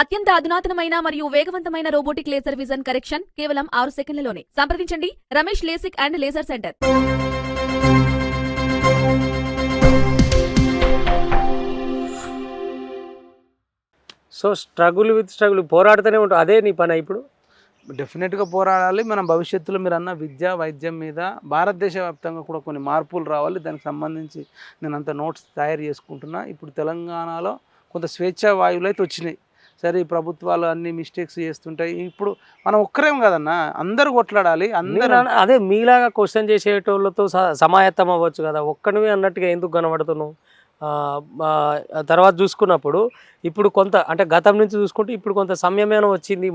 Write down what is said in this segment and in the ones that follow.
అత్యంత అధునాతనమైన మరియు వేగవంతమైన రోబోటిక్ లేజర్ విజన్ కరెక్షన్ కేవలం 6 సెకండ్లలోనే. సంప్రదించండి Ramesh LASIK and laser centre. So struggle పోరాడుతూనే ఉంటావు. అదే నీ పని ఇప్పుడు? డెఫినెట్గా పోరాడాలి. మనం భవిష్యత్తులో మీరు అన్న విద్య వైద్యం మీద భారతదేశ వ్యాప్తంగా కూడా కొన్ని మార్పులు రావాలి. దానికి సంబంధించి నేను అంత నోట్స్ తయారు చేసుకుంటున్నా. ఇప్పుడు తెలంగాణలో కొంత స్వేచ్ఛా వాయువులు అయితే వచ్చినాయి. సరే, ఈ ప్రభుత్వాలు అన్ని మిస్టేక్స్ చేస్తుంటాయి. ఇప్పుడు మనం ఒక్కరేం కదన్నా, అందరూ కొట్లాడాలి. అందరూ అదే మీలాగా క్వశ్చన్ చేసేటోళ్ళతో సమాయత్తం అవ్వచ్చు కదా. ఒక్కనివి అన్నట్టుగా ఎందుకు కనబడుతున్నావు? తర్వాత చూసుకున్నప్పుడు ఇప్పుడు కొంత అంటే గతం నుంచి చూసుకుంటే ఇప్పుడు కొంత సంయమనం వచ్చింది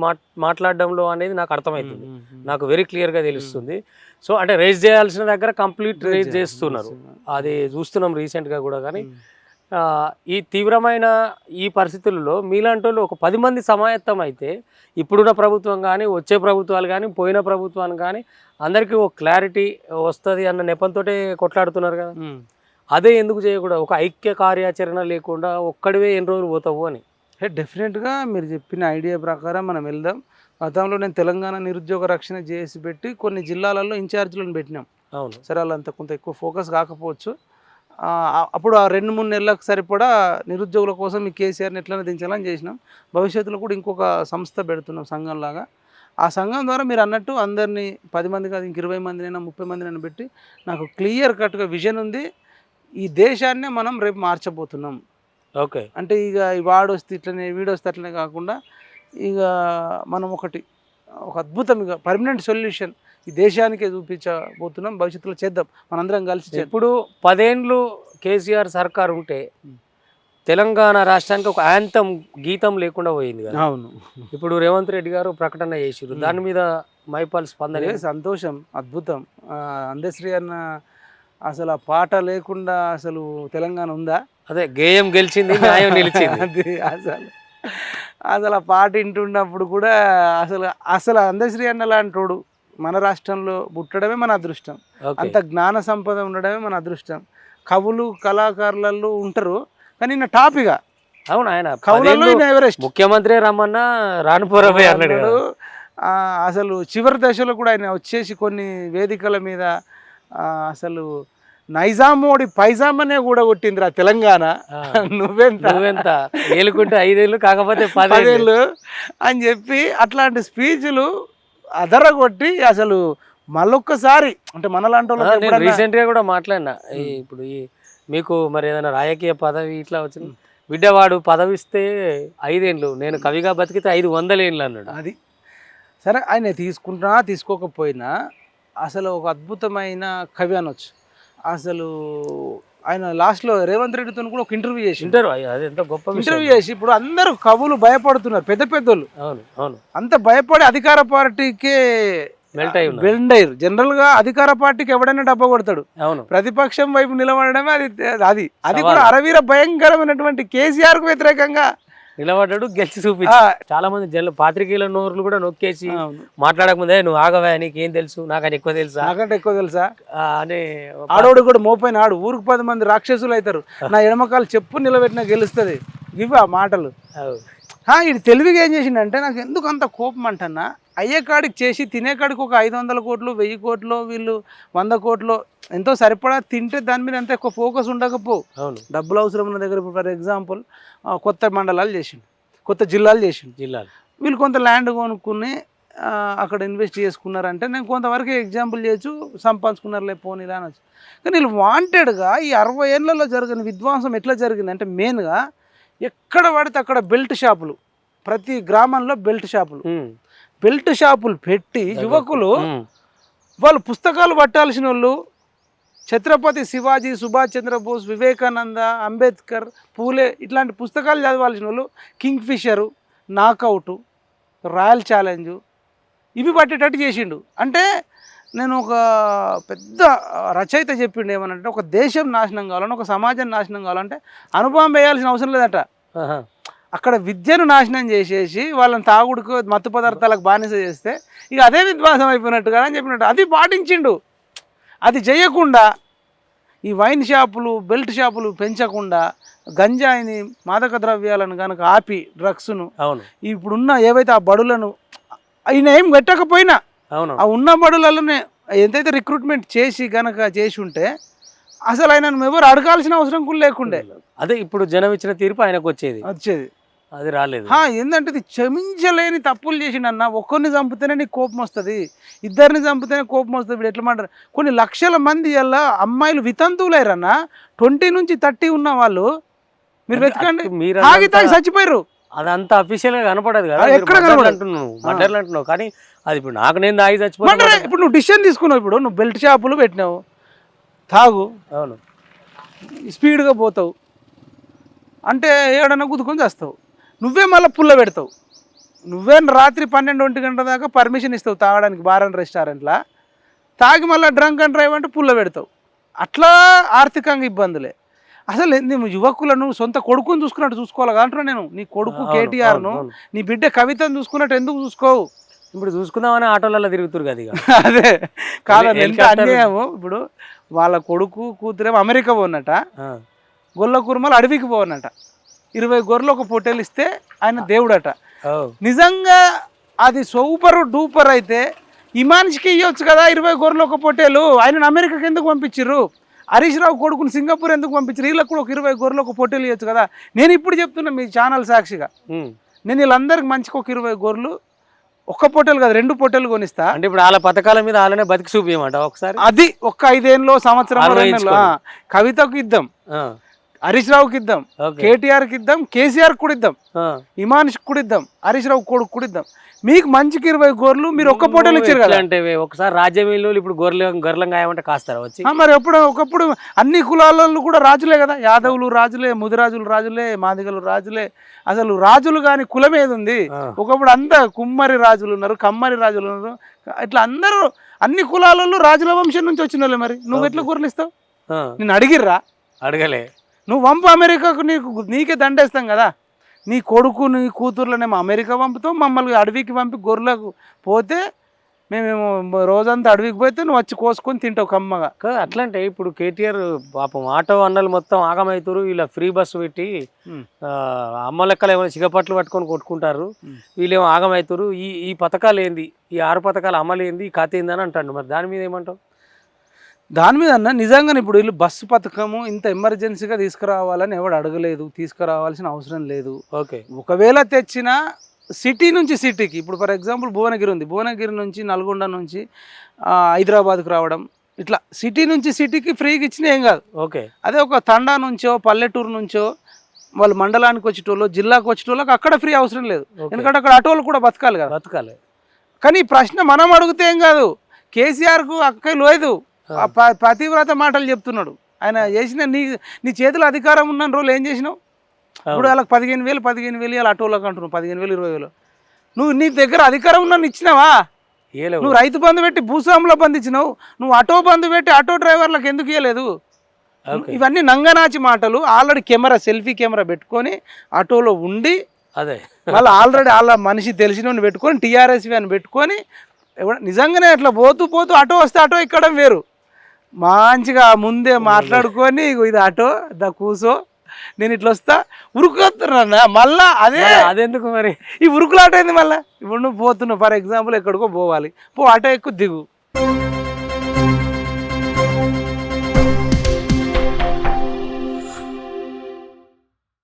మాట్లాడడంలో అనేది నాకు అర్థమవుతుంది. నాకు వెరీ క్లియర్గా తెలుస్తుంది. సో అంటే రేజ్ చేయాల్సిన దగ్గర కంప్లీట్ రేజ్ చేస్తున్నారు. అది చూస్తున్నాం రీసెంట్గా కూడా. కానీ ఈ తీవ్రమైన ఈ పరిస్థితుల్లో మీలాంటి వాళ్ళు ఒక 10 మంది సమాయత్తం అయితే ఇప్పుడున్న ప్రభుత్వం కానీ వచ్చే ప్రభుత్వాలు కానీ పోయిన ప్రభుత్వాన్ని కానీ అందరికీ ఒక క్లారిటీ వస్తుంది అన్న నెపంతో కొట్లాడుతున్నారు కదా. అదే ఎందుకు చేయకూడదు? ఒక ఐక్య కార్యాచరణ లేకుండా ఒక్కడివే ఎన్ని రోజులు పోతావు అని. డెఫినెట్గా మీరు చెప్పిన ఐడియా ప్రకారం మనం వెళ్దాం. గతంలో నేను తెలంగాణ నిరుద్యోగ రక్షణ చేసి పెట్టి కొన్ని జిల్లాలలో ఇన్ఛార్జీలను పెట్టినాం. అవును, సరే, వాళ్ళంతా కొంత ఎక్కువ ఫోకస్ కాకపోవచ్చు. అప్పుడు ఆ 2-3 నెలలకు సరిపడా నిరుద్యోగుల కోసం ఈ కేసీఆర్ని ఎట్లనే దించాలని చేసినాం. భవిష్యత్తులో కూడా ఇంకొక సంస్థ పెడుతున్నాం సంఘంలాగా. ఆ సంఘం ద్వారా మీరు అన్నట్టు అందరినీ 10 మంది కాదు, ఇంక 20 మందినైనా 30 మందినైనా పెట్టి నాకు క్లియర్ కట్గా విజన్ ఉంది. ఈ దేశాన్నే మనం రేపు మార్చబోతున్నాం. ఓకే, అంటే ఇక వాడు వస్తే ఇట్లనే వీడు వస్తే అట్లనే కాకుండా ఇక మనం ఒక అద్భుతం, ఇక పర్మనెంట్ సొల్యూషన్ ఈ దేశానికే చూపించబోతున్నాం. భవిష్యత్తులో చేద్దాం, మనందరం కలిసి. ఇప్పుడు 10 ఏళ్ళు కేసీఆర్ సర్కార్ ఉంటే తెలంగాణ రాష్ట్రానికి ఒక యాంతం గీతం లేకుండా పోయింది కదా. అవును, ఇప్పుడు రేవంత్ రెడ్డి గారు ప్రకటన చేసిరు. దాని మీద మైపాల్ స్పందన? సంతోషం, అద్భుతం. అందశ్రీ అన్న అసలు ఆ పాట లేకుండా అసలు తెలంగాణ ఉందా? అదే గేయం గెలిచింది, న్యాయం నిలిచింది. అది అసలు ఆ పాట వింటున్నప్పుడు కూడా అసలు అందశ్రీ అన్న లాంటోడు మన రాష్ట్రంలో పుట్టడమే మన అదృష్టం. అంత జ్ఞాన సంపద ఉండడమే మన అదృష్టం. కవులు కళాకారులలో ఉంటారు, కానీ నా టాపిగా. అవును, ఆయన కవులలో ఎవరెస్ట్. ముఖ్యమంత్రి రమ్మన్నా రానుపోరబోయే అన్నాడు. అసలు చివరి దశలో కూడా ఆయన వచ్చేసి కొన్ని వేదికల మీద అసలు నైజామోడి పైజామనే కూడా కొట్టిందిరా తెలంగాణ, నువ్వెంత ఏలుకుంటే 5 ఏళ్ళు కాకపోతే 10 ఏళ్ళు అని చెప్పి అట్లాంటి స్పీచ్లు అదరగొట్టి అసలు మళ్ళొక్కసారి అంటే మనలాంటి వాళ్ళు రీసెంట్గా కూడా మాట్లాడినా. ఇప్పుడు మీకు మరి ఏదైనా రాజకీయ పదవి ఇట్లా వచ్చింది, బిడ్డవాడు పదవి ఇస్తే 5 ఏళ్ళు, నేను కవిగా బతికితే 500 ఏళ్ళు అన్నాడు. అది సరే, ఆయన తీసుకుంటున్నా తీసుకోకపోయినా అసలు ఒక అద్భుతమైన కవి అనొచ్చు. అసలు ఆయన లాస్ట్లో రేవంత్ రెడ్డితో కూడా ఒక ఇంటర్వ్యూ చేసి ఇంటర్వ్యూ చేసి ఇప్పుడు అందరూ కవులు భయపడుతున్నారు, పెద్ద పెద్దోళ్ళు. అవును అవును, అంత భయపడి అధికార పార్టీకే బెండ్ అయ్యారు. జనరల్ గా అధికార పార్టీకి ఎవడైనా డబ్బా కొడతాడు, ప్రతిపక్షం వైపు నిలబడమే అది అది కూడా అరవీర భయంకరమైనటువంటి కేసీఆర్ కు వ్యతిరేకంగా నిలబడ్డాడు, గెలిచి చూపించి. చాలా మంది పాత్రికేయుల నోర్లు కూడా నొక్కేసి మాట్లాడకముందే నువ్వు ఆగవా, నీకేం తెలుసు, నాకంటే ఎక్కువ తెలుసా, నాకంటే ఎక్కువ తెలుసా అని ఆడోడు కూడా మోపైన ఆడు ఊరికి 10 మంది రాక్షసులు అవుతారు, నా ఎడమకాలు చెప్పు నిలబెట్టినా గెలుస్తుంది. ఇవి ఆ మాటలు. ఇది తెలివిగా ఏం చేసిండంటే, నాకు ఎందుకు అంత కోపం అంటన్నా, అయ్యే కాడికి చేసి తినే కాడికి ఒక 500 కోట్లు 1000 కోట్లు వీళ్ళు 100 కోట్లు ఎంతో సరిపడా తింటే దాని మీద ఎంత ఎక్కువ ఫోకస్ ఉండకపో. డబ్బులు అవసరం ఉన్న దగ్గర ఫర్ ఎగ్జాంపుల్ కొత్త మండలాలు చేసిండు, కొత్త జిల్లాలు చేసిండు. వీళ్ళు కొంత ల్యాండ్ కొనుక్కుని అక్కడ ఇన్వెస్ట్ చేసుకున్నారంటే నేను కొంతవరకు ఎగ్జాంపుల్ చేయొచ్చు, సంపాదించుకున్నారులే పోనీలా అనొచ్చు. కానీ వీళ్ళు వాంటెడ్గా ఈ 60 ఏళ్లలో జరిగిన విధ్వంసం ఎట్లా జరిగింది అంటే, మెయిన్గా ఎక్కడ పడితే అక్కడ బెల్ట్ షాపులు, ప్రతి గ్రామంలో బెల్ట్ షాపులు పెట్టి యువకులు వాళ్ళు పుస్తకాలు పట్టాల్సిన వాళ్ళు ఛత్రపతి శివాజీ, సుభాష్ చంద్రబోస్, వివేకానంద, అంబేద్కర్, పూలే ఇట్లాంటి పుస్తకాలు చదవాల్సిన వాళ్ళు కింగ్ ఫిషరు, నాకౌటు, రాయల్ ఛాలెంజు ఇవి పట్టేటట్టు చేసిండు. అంటే నేను ఒక పెద్ద రచయిత చెప్పిండు ఏమనంటే, ఒక దేశం నాశనం కావాలని, ఒక సమాజం నాశనం కావాలంటే అనుభవం వేయాల్సిన అవసరం లేదట. అక్కడ విద్యను నాశనం చేసేసి వాళ్ళని తాగుడుకు మత్తు పదార్థాలకు బానిస చేస్తే ఇక అదే విధ్వంసం అయిపోయినట్టు కదా అని చెప్పినట్టు అది పాటించిండు. అది చేయకుండా ఈ వైన్ షాపులు బెల్ట్ షాపులు పెంచకుండా గంజాయిని మాదక ద్రవ్యాలను కనుక ఆపి డ్రగ్స్ను అవును ఇప్పుడున్న ఏవైతే ఆ బడులను ఆయన ఏం పెట్టకపోయినా అవును ఆ ఉన్న బడులలోనే ఎంతైతే రిక్రూట్మెంట్ చేసి గనక చేసి ఉంటే అసలు ఆయన ఎవరు అడగాల్సిన అవసరం కూడా లేకుండే. అదే ఇప్పుడు జనం ఇచ్చిన తీర్పు ఆయనకు వచ్చేది, వచ్చేది అది రాలేదు. ఏంటంటే ఇది క్షమించలేని తప్పులు చేసిండన్న. ఒక్కరిని చంపితేనే నీకు కోపం వస్తుంది, ఇద్దరిని చంపితేనే కోపం వస్తుంది. ఇప్పుడు ఎట్లా మాట్లాడారు కొన్ని లక్షల మంది అలా అమ్మాయిలు వితంతువులేరన్న, 20 నుంచి 30 ఉన్న వాళ్ళు మీరు వెతకండి, మీరు తాగి తాగి చచ్చిపోయారు. అదంతా అఫీషియల్ గా కనపడదు కదా, ఎక్కడ అంటున్నావు మర్డర్లు అంటున్నావు, కానీ అది ఇప్పుడు నాకు నేను తాగి చచ్చిపోయినా. ఇప్పుడు నువ్వు డిసిషన్ తీసుకున్నావు, ఇప్పుడు నువ్వు బెల్ట్ షాపులు పెట్టినావు, తాగు, అవును స్పీడ్గా పోతావు అంటే ఏడన్నా గుద్దుకొని చేస్తావు, నువ్వే మళ్ళీ పుల్ల పెడతావు, నువ్వే రాత్రి 12-1 గంటల దాకా పర్మిషన్ ఇస్తావు తాగడానికి బార్ అండ్ రెస్టారెంట్లో, తాగి మళ్ళీ డ్రంక్ అండ్ డ్రైవ్ అంటే పుల్ల పెడతావు. అట్లా ఆర్థికంగా ఇబ్బందులే. అసలు నువ్వు యువకులను సొంత కొడుకుని చూసుకున్నట్టు చూసుకోవాలి అంటున్నా నేను. నీ కొడుకు కేటీఆర్ను, నీ బిడ్డ కవితను చూసుకున్నట్టు ఎందుకు చూసుకోవు? ఇప్పుడు చూసుకుందామని ఆటోలలో తిరుగుతారు కదా ఇక. అదే కాదని ఎంత అన్యాయము. ఇప్పుడు వాళ్ళ కొడుకు కూతురేమో అమెరికా పోన్నట, గొల్ల కుర్మలు అడవికి పోవన్నట, 20 గొర్రెలు ఒక పొట్టేలు ఇస్తే ఆయన దేవుడట. నిజంగా అది సూపర్ డూపర్ అయితే ఈ మనిషికి ఇవ్వచ్చు కదా 20 గొర్రెలు ఒక పొట్టేలు. ఆయన అమెరికాకి ఎందుకు పంపించారు? హరీష్ రావు కొడుకుని సింగపూర్ ఎందుకు పంపించారు? వీళ్ళకి కూడా ఒక 20 గొర్రెలు ఒక పొట్టేలు ఇవ్వచ్చు కదా. నేను ఇప్పుడు చెప్తున్నా మీ ఛానల్ సాక్షిగా, నేను వీళ్ళందరికి మంచిగా ఒక 20 గొర్రెలు, ఒక్క పొట్టేలు కదా 2 పొట్టేలు కొనిస్తా. అంటే ఇప్పుడు వాళ్ళ పథకాల మీద వాళ్ళనే బతికి చూపించమంట ఒకసారి. అది ఒక్క 5 ఏళ్ళలో సంవత్సరం కవితకు ఇద్దాం, హరీష్ రావుకి ఇద్దాం, కేటీఆర్కి ఇద్దాం, కేసీఆర్ కూడా ఇద్దాం, ఇమాన్షికి కూడా ఇద్దాం, హరీష్ రావు కొడుకు కూడా ఇద్దాం. మీకు మంచికి 20 గొర్రెలు మీరు ఒక్క పొట్టేలు ఇచ్చారు కదా. అంటే ఒకసారి రాజ్యం ఇప్పుడు గొర్రెలం గాయమంటే కాస్తారా వచ్చి? మరి ఒకప్పుడు అన్ని కులాలలో కూడా రాజులే కదా, యాదవులు రాజులే, ముదిరాజులు రాజులే, మాదిగలు రాజులే. అసలు రాజులు కాని కులం ఏది ఉంది? ఒకప్పుడు అంతా కుమ్మరి రాజులు ఉన్నారు, కమ్మరి రాజులు ఉన్నారు, ఇట్లా అందరూ అన్ని కులాలలో రాజుల వంశం నుంచి వచ్చిన వాళ్ళే. మరి నువ్వు ఎట్లా గొర్రెలు ఇస్తావు? నేను అడిగిర్రా? అడగలే. నువ్వు పంపు అమెరికాకు, నీకే దండేస్తాం కదా. నీ కొడుకు నీ కూతుర్లనేమో అమెరికా పంపుతావు, మమ్మల్ని అడవికి పంపి గొర్రెలకు పోతే మేమేమో రోజంతా అడవికి పోతే నువ్వు వచ్చి కోసుకొని తింటావు కమ్మగా. అట్లంటే ఇప్పుడు కేటీఆర్ పాపం ఆటో అన్నలు మొత్తం ఆగమవుతారు, ఇలా ఫ్రీ బస్సు పెట్టి అమ్మ లెక్కలు ఏమైనా చిగపట్లు పట్టుకొని కొట్టుకుంటారు, వీళ్ళేమో ఆగమవుతారు. ఈ పథకాలు ఏంది, ఈ 6 పథకాలు అమలు ఏంది, ఈ కథ ఏందని అంటాడు. మరి దాని మీద ఏమంటావు? దాని మీద అన్న నిజంగానే ఇప్పుడు వీళ్ళు బస్సు పథకము ఇంత ఎమర్జెన్సీగా తీసుకురావాలని ఎవడు అడగలేదు, తీసుకురావాల్సిన అవసరం లేదు. ఓకే, ఒకవేళ తెచ్చినా సిటీ నుంచి సిటీకి, ఇప్పుడు ఫర్ ఎగ్జాంపుల్ భువనగిరి ఉంది, భువనగిరి నుంచి నల్గొండ నుంచి హైదరాబాద్కు రావడం, ఇట్లా సిటీ నుంచి సిటీకి ఫ్రీగా ఇచ్చినా ఏం కాదు. ఓకే, అదే ఒక తండా నుంచో పల్లెటూరు నుంచో వాళ్ళు మండలానికి వచ్చేటోళ్ళు, జిల్లాకు వచ్చేటోళ్ళకి అక్కడ ఫ్రీ అవసరం లేదు, ఎందుకంటే అక్కడ ఆటోలు కూడా బతకాలి కదా. బతకాలి. కానీ ఈ ప్రశ్న మనం అడిగితే ఏం కాదు, కేసీఆర్కు అక్క లేదు, పతివ్రత మాటలు చెప్తున్నాడు ఆయన. చేసిన నీ చేతిలో అధికారం ఉన్న రోజులు ఏం చేసినావు? ఇప్పుడు వాళ్ళకి 15,000 ఇలా ఆటోలకు అంటున్నావు, 15,000 20,000. నువ్వు నీ దగ్గర అధికారం ఉన్న ఇచ్చినావా? నువ్వు రైతు బంధు పెట్టి భూస్వాముల బంధు ఇచ్చినావు, నువ్వు ఆటో బంధు పెట్టి ఆటో డ్రైవర్లకు ఎందుకు ఇవ్వలేదు? ఇవన్నీ నంగనాచి మాటలు. ఆల్రెడీ సెల్ఫీ కెమెరా పెట్టుకొని ఆటోలో ఉండి, అదే మళ్ళీ ఆల్రెడీ వాళ్ళ మనిషి తెలిసిన పెట్టుకొని టీఆర్ఎస్వి అని పెట్టుకొని నిజంగానే అట్లా పోతూ ఆటో వస్తే ఆటో ఎక్కడం వేరు. మంచిగా ముందే మాట్లాడుకొని ఇది ఆటో కూసో, నేను ఇట్లా వస్తా, ఉరుకుతున్నా మళ్ళా. అదెందుకు మరి ఈ ఉరుకులాట అయింది మళ్ళీ. ఇప్పుడు నువ్వు పోతున్నావు ఫర్ ఎగ్జాంపుల్ ఎక్కడికో పోవాలి, ఆటో ఎక్కువ దిగు,